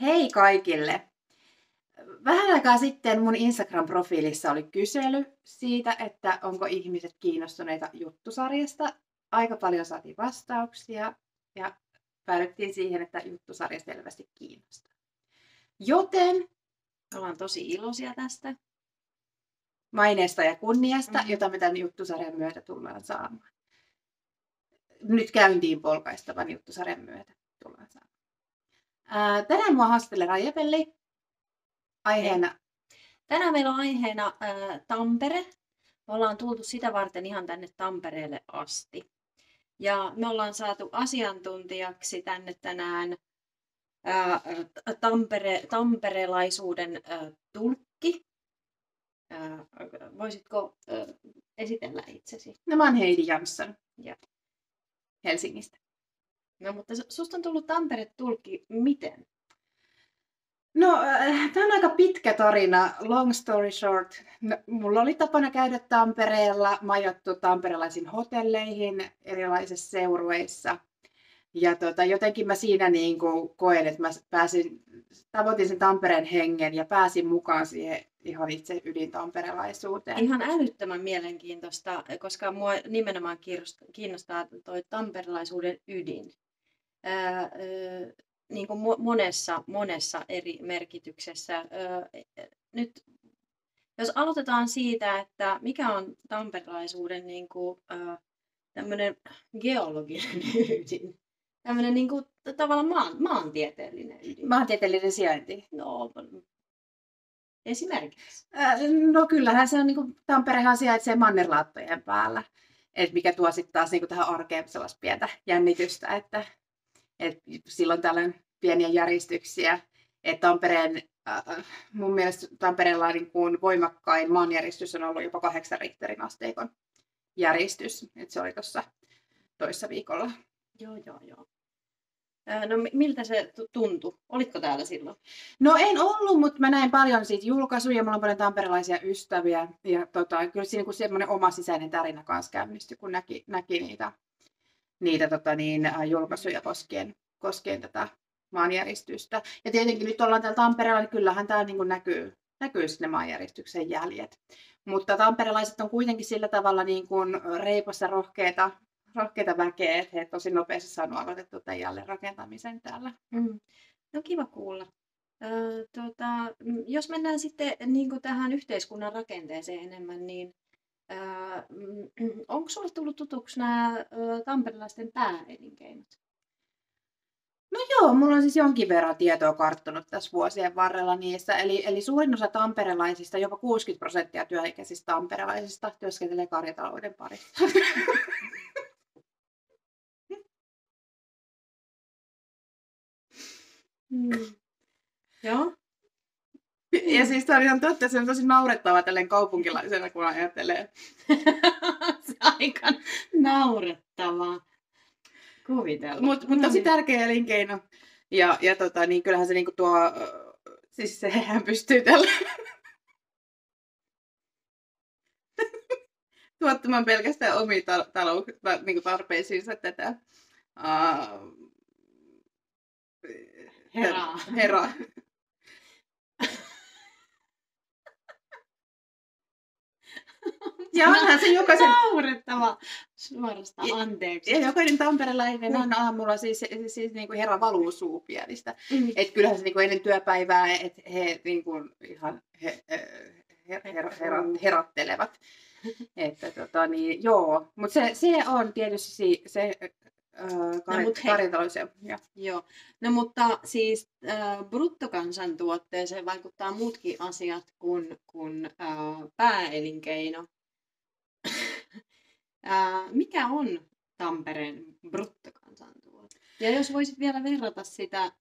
Hei kaikille! Vähän aikaa sitten mun Instagram-profiilissa oli kysely siitä, että onko ihmiset kiinnostuneita juttusarjasta. Aika paljon saatiin vastauksia ja päädyttiin siihen, että juttusarja selvästi kiinnostaa. Joten Ollaan tosi iloisia tästä. maineesta ja kunniasta, jota me tämän juttusarjan myötä tullaan saamaan. Nyt käyntiin polkaistavan juttusarjan myötä tullaan saamaan. Tänään mua haastattelee Raija-Pelli. Aiheena Tänään meillä on aiheena Tampere. Me ollaan tultu sitä varten ihan tänne Tampereelle asti. Ja me ollaan saatu asiantuntijaksi tänne tänään tamperelaisuuden tulkki. Voisitko esitellä itsesi? No, mä oon Heidi Jansson Ja. Helsingistä. No, mutta susta on tullut Tampere-tulkki. Miten? No, tämä on aika pitkä tarina. Long story short. No, mulla oli tapana käydä Tampereella, majoittu tamperelaisiin hotelleihin erilaisissa seurueissa. Ja jotenkin mä siinä niin kuin koen, että mä tavoitin sen Tampereen hengen ja pääsin mukaan siihen ihan itse ydintamperelaisuuteen. Ihan älyttömän mielenkiintoista, koska mua nimenomaan kiinnostaa toi tamperelaisuuden ydin. Niin kuin monessa eri merkityksessä. Nyt jos aloitetaan siitä, että mikä on tamperelaisuuden niin kuin, tämmöinen geologinen ydin, tämmöinen niin kuin, tavallaan maantieteellinen ydin. Maantieteellinen sijainti. No, esimerkiksi. No kyllähän se on, niin kuin, Tamperehan sijaitsee mannerlaattojen päällä, mikä tuo sitten taas niin kuin tähän arkeen sellaista pientä jännitystä, että silloin tällöin pieniä järjestyksiä. Että mun mielestä Tampereella niin kuin voimakkain maanjäristys on ollut jopa 8 Richterin asteikon järjestys. Että se oli tuossa toissa viikolla. Joo. No miltä se tuntui? Olitko täällä silloin? No en ollut, mutta mä näin paljon siitä julkaisuja. Mulla on paljon tamperelaisia ystäviä. Ja kyllä siinä niin semmoinen oma sisäinen tarina kanssa käynnistyi, kun näki niitä julkaisuja koskien tätä maanjäristystä. Ja tietenkin nyt ollaan täällä Tampereella, niin kyllähän täällä niin näkyy sinne maanjäristyksen jäljet. Mutta tamperelaiset on kuitenkin sillä tavalla niin kuin reipassa rohkeita väkeä, että he tosi nopeasti saanut aloitettua tämän jälleenrakentamisen täällä. No kiva kuulla. Jos mennään sitten niin kuin tähän yhteiskunnan rakenteeseen enemmän, niin onko sinulle tullut tutuksi nämä tamperelaisten pääelinkeinot? No joo, mulla on siis jonkin verran tietoa karttunut tässä vuosien varrella niissä. Eli suurin osa tamperelaisista, jopa 60% työikäisistä tamperelaisista työskentelee karjatalouden parissa. Joo. Ja siis tämä on ihan totta, se on tosi naurettavaa tälleen kaupunkilaisena, kun ajattelee. Se aika naurettavaa. Kuvitella. Mutta tosi tärkeä elinkeino. Ja niin kyllähän se niinku tuo, siis sehän pystyy tällä tuottamaan pelkästään omiin niinku tarpeisiinsa tätä heraa. Ja onhan se jokaisen... Naurettava. Suorastaan anteeksi. Ja jokainen tamperelainen on aamulla siis niin kuin herra valuu suupielistä. Että kyllähän se niin kuin ennen työpäivää, että he niin kuin ihan herottelevat. Että joo. Mutta se on tietysti se karjatalous. Joo. No mutta siis bruttokansantuotteeseen vaikuttaa muutkin asiat kuin pääelinkeino. Mikä on Tampereen bruttokansantuote? Ja jos voisit vielä verrata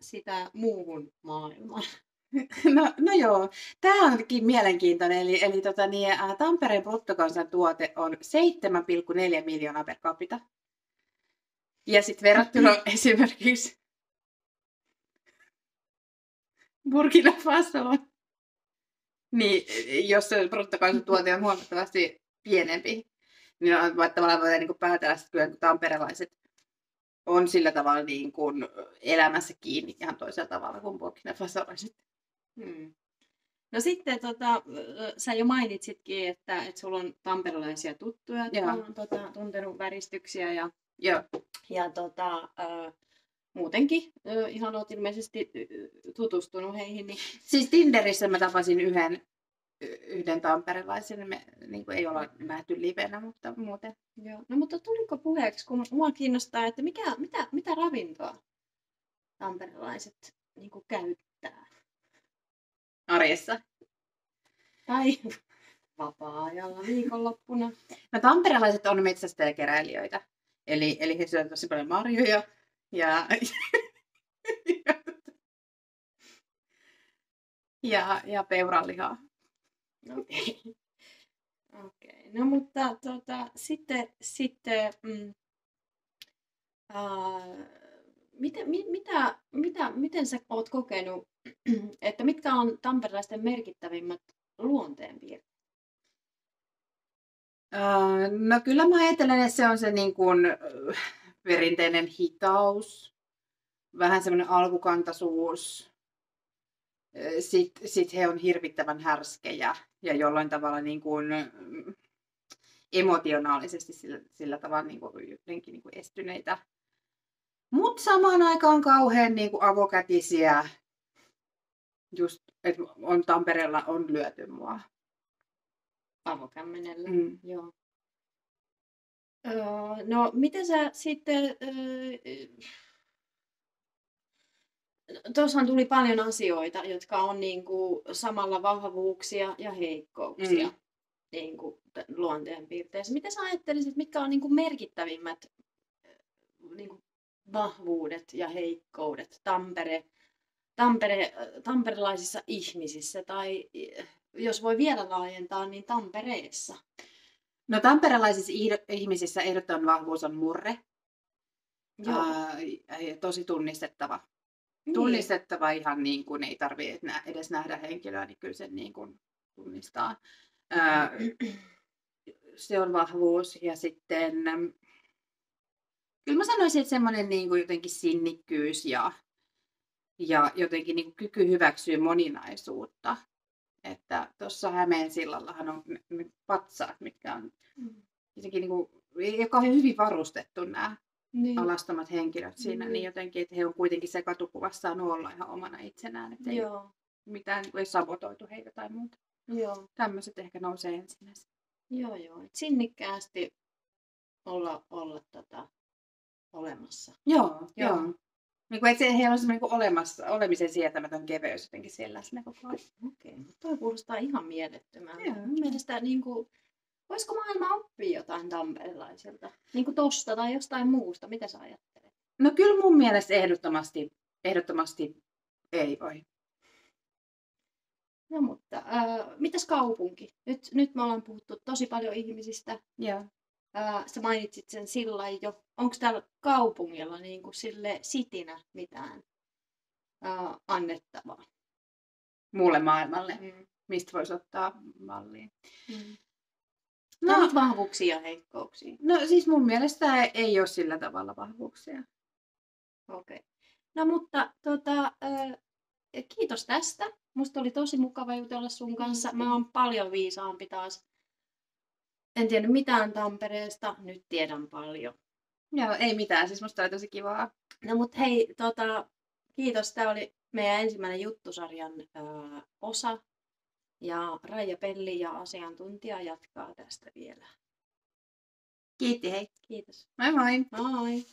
sitä muuhun maailmaan. No joo, tämä onkin mielenkiintoinen. Eli Tampereen bruttokansantuote on 7,4 miljoonaa per capita. Ja sitten verrattuna esimerkiksi Burkina Fasoon, niin jos se bruttokansantuote on huomattavasti pienempi, niin tavallaan voidaan niin päätellä, että kyllä tamperelaiset on sillä tavalla niin kuin elämässä kiinni ihan toisella tavalla kuin burkinafasolaiset. Mm. No sitten sä jo mainitsitkin, että sulla on tamperelaisia tuttuja, jotka Joo. on tuntenut väristyksiä ja Joo. muutenkin ihan olet ilmeisesti tutustunut heihin. Niin... Siis Tinderissä mä tapasin yhden tamperelaisen, me niin kuin ei olla nähty livenä, mutta muuten. Joo. No mutta tuliko puheeksi, kun mua kiinnostaa, että mitä ravintoa tamperelaiset niin kuin käyttää? Arjessa. Tai vapaa-ajalla viikonloppuna. No tamperelaiset on metsästäjäkeräilijöitä. Eli he syövät tosi paljon marjoja ja peuranlihaa. Okei. Okei. No mutta miten sä oot kokenut, että mitkä on tamperelaisten merkittävimmät luonteenpiirteet? No kyllä mä ajattelen, että se on se niin kuin perinteinen hitaus, vähän semmoinen alkukantaisuus. Sitten he on hirvittävän härskejä ja jollain tavalla niin kuin emotionaalisesti sillä tavalla niin kuin jotenkin niin kuin estyneitä. Mutta samaan aikaan kauhean niin kuin avokätisiä. Just, että Tampereella on lyöty mua. Avokämmenellä, joo. No, miten sä sitten... Tuossahan tuli paljon asioita, jotka on niin kuin samalla vahvuuksia ja heikkouksia niin kuin luonteenpiirteissä. Miten sä ajattelisit, mitkä on niin kuin merkittävimmät niin kuin vahvuudet ja heikkoudet tamperelaisissa ihmisissä, tai jos voi vielä laajentaa, niin Tampereessa? No tamperelaisissa ihmisissä ehdoton vahvuus on murre. Tosi tunnistettava. Niin. Tunnistettava ihan niin kuin ei tarvitse edes nähdä henkilöä, niin kyllä sen niin kuin tunnistaa. Se on vahvuus. Ja sitten kyllä mä sanoisin, että semmoinen niin kuin jotenkin sinnikkyys ja jotenkin niin kuin kyky hyväksyä moninaisuutta. Että tuossa Hämeensillallahan on ne patsaat, mitkä on jotenkin niin kuin, joka on hyvin varustettu nämä alastomat henkilöt siinä, niin jotenkin, että he on kuitenkin se katukuvassaan olla ihan omana itsenään, että ei mitään ei sabotoitu heitä tai muuta. Joo. Tämmöiset ehkä nousee ensimmäisenä. Joo. Et sinnikkäästi olla olemassa. Joo. Niin kuin, että heillä on semmoinen niin olemisen sietämätön keveys jotenkin siellä läsnä koko ajan. Okei, toi kuulostaa ihan mielettömältä. Mun mielestä niin kuin, voisiko maailma oppia jotain tamperelaisilta? Niin kuin tosta tai jostain muusta. Mitä sä ajattelet? No kyllä mun mielestä ehdottomasti ei voi. No mutta, mitäs kaupunki? Nyt me ollaan puhuttu tosi paljon ihmisistä. Joo. Sä mainitsit sen sillä jo. Onko täällä kaupungilla niin kuin sille sitinä mitään annettavaa? Muulle maailmalle. Mistä voisi ottaa malliin? No, vahvuuksia ja heikkouksia. No siis mun mielestä ei ole sillä tavalla vahvuuksia. Okei. No mutta kiitos tästä. Musta oli tosi mukava jutella sun kanssa. Mä oon paljon viisaampi taas. En tiedä mitään Tampereesta, nyt tiedän paljon. Joo, ei mitään. Siis musta oli tosi kivaa. No mut hei, kiitos. Tää oli meidän ensimmäinen juttusarjan osa. Ja Raija Pelli ja asiantuntija jatkaa tästä vielä. Kiitti, hei. Kiitos. Moi moi. Moi.